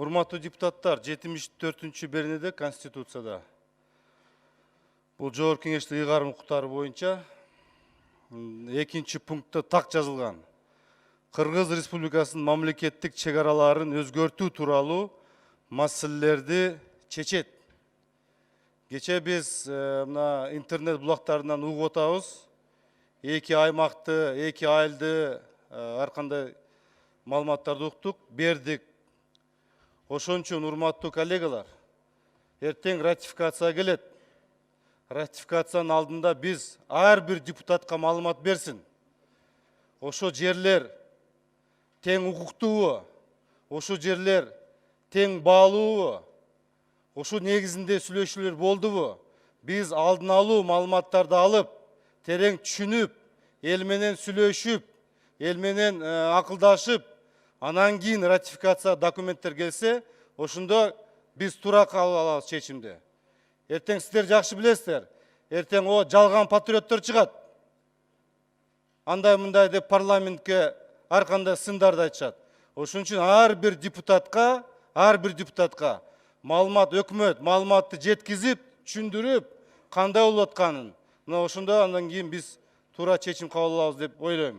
Урматтуу депутаттар, 74-чү беренеде Конституцияда бул Жогорку Кеңештин ыйгарым укуктары боюнча экинчи пунктта так жазылган. Кыргыз Республикасынын мамлекеттик чек араларын өзгөртүү тууралуу маселелерди чечет. Кече биз мына интернет булактарынан угуп атабыз. Эки аймакты, эки айылды ар кандай маалыматтарды уктук, бердик. Ошон үчүн урматтуу коллегалар, эртең ратификация келет. Ратификациянын алдында биз ар бир депутатка маалымат берсин. Ошо жерлер тең укуктуубу? Ошо жерлер тең баалуубу? Ошо негизинде сүйлөшүүлөр болдубу? Биз алдын алуу маалыматтарды алып, терең түшүнүп, эл менен сүйлөшүп, эл менен акылдашып, анан кийин ратификация документтер келсе, ошондо биз туура кабыл алабыз чечимди. Эртең сиздер жакшы билесиздер. Эртең жалган патриоттор чыгат. Андай мындай деп парламентке ар кандай сындарды айтышат. Ошон үчүн ар бир депутатка маалымат, өкмөт маалыматты жеткизип, түшүндүрүп, кандай болуп атканын. Мына ошондо андан кийин биз туура чечим кабыл алабыз деп ойлойм.